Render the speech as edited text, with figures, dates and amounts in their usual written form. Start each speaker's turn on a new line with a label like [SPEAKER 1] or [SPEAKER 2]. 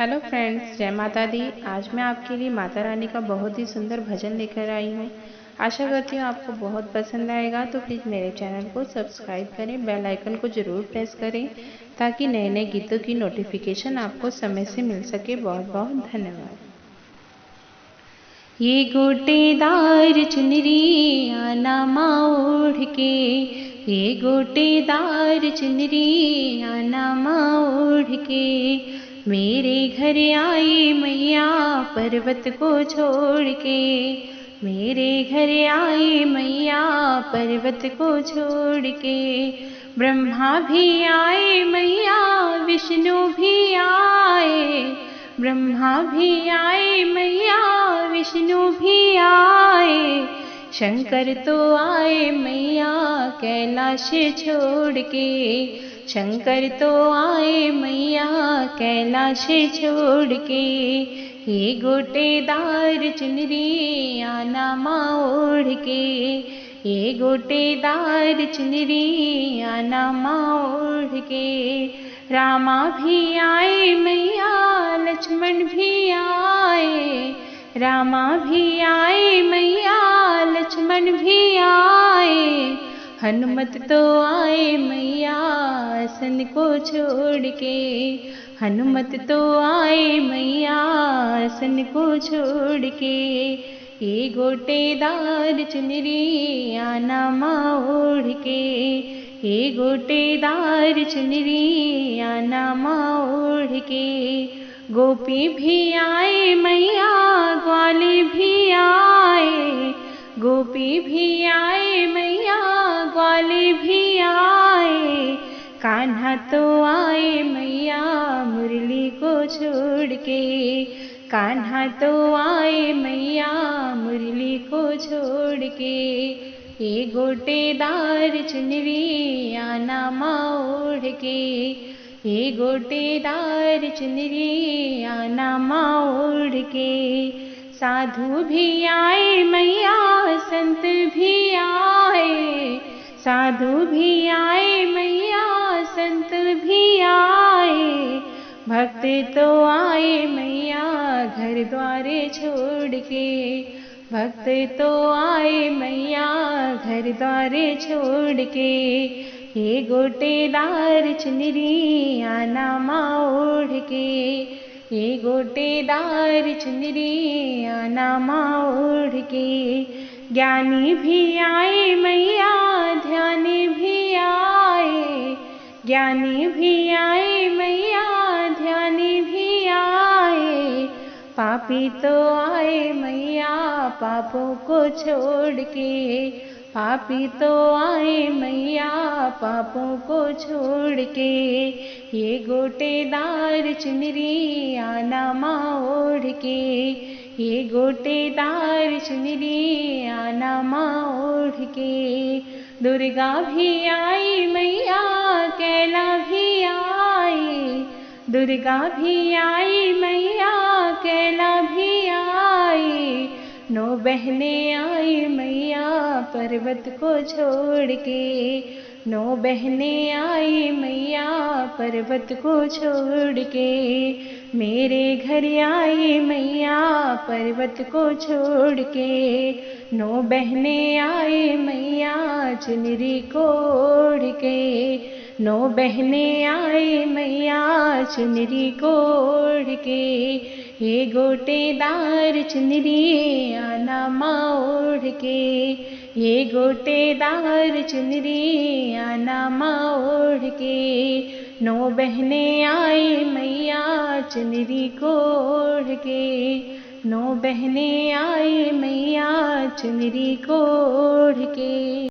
[SPEAKER 1] Hello friends, जय माता दी। आज मैं आपके लिए माता रानी का बहुत ही सुंदर भजन लेकर आई हूँ। आशा करती हूँ आपको बहुत पसंद आएगा। तो प्लीज़ मेरे चैनल को सब्सक्राइब करें, बेल आइकन को ज़रूर प्रेस करें ताकि नए नए गीतों की नोटिफिकेशन आपको समय से मिल सके। बहुत बहुत धन्यवाद। ये गोटेदार चुनरी आना माँ ओढ़ के, ये गोटेदार चुनरी आना माँ ओढ़ के, मेरे घर आई मैया पर्वत को छोड़ के, मेरे घर आई मैया पर्वत को छोड़ के। ब्रह्मा भी आए मैया विष्णु भी आए, ब्रह्मा भी आए मैया विष्णु भी आए, शंकर तो आए मैया कैलाश छोड़ के, शंकर तो आए मैया कैलाश छोड़ के। ये गोटेदार चुनरी आना माँ ओढ़ के, ये गोटेदार चुनरी आना माँ ओढ़ के। रामा भी आए मैया लक्ष्मण भी आए, रामा भी आए मैया लक्ष्मण भी आए, हनुमत तो आए मैया आसन को छोड़ के, हनुमत तो आए मैया आसन को छोड़ के। ये गोटेदार चुनरी आना माँ ओढ़ के, ये गोटेदार चुनरी आना माँ ओढ़ के। गोपी भी आए मैया ग्वाले भी आए, गोपी भी आए मैया ग्वाले भी आए, कान्हा तो आए मैया मुरली को छोड़ के, कान्हा तो आए मैया मुरली को छोड़ के। ये गोटेदार चुनरी आना माँ ओढ़ के, ये गोटेदार चुनरी आना माँ ओढ़ के। साधु भी आए मैया संत भी आए, साधु भी आए मैया संत भी आए, भक्त तो आए मैया घर द्वारे छोड़ के, भक्त तो आए मैया घर द्वारे छोड़ के। ये गोटेदार चुनरी आना माँ ओढ़ के, ये गोटेदार चुनरी आना माँ ओढ़ के। ज्ञानी भी आए मैया ध्यानी भी आए, ज्ञानी भी आए मैया ध्यानी भी आए, पापी तो आए मैया पापों को छोड़ के, पापी तो आए मैया पापों को छोड़ के। ये गोटेदार चुनरी आना माँ ओढ़ के, ये गोटेदार चुनरी आना माँ ओढ़ के। दुर्गा भी आई मैया कैला भी आई, दुर्गा भी आई मैया कैला भी आई, नौ बहने आई मैया पर्वत को छोड़ के, नौ बहने आई मैया पर्वत को छोड़ के। मेरे घर आई मैया पर्वत को छोड़ के, नौ बहने आई मैया चुनरी को ओढ़ के, नौ बहने आई मैया चुनरी को ओढ़ के। ये गोटेदार चुनरी आना माँ ओढ़ के, ये गोटेदार चुनरी आना माँ ओढ़ के। नौ बहने आई मैया चुनरी को ओढ़ के, नौ बहने आई मैया चुनरी को ओढ़ के।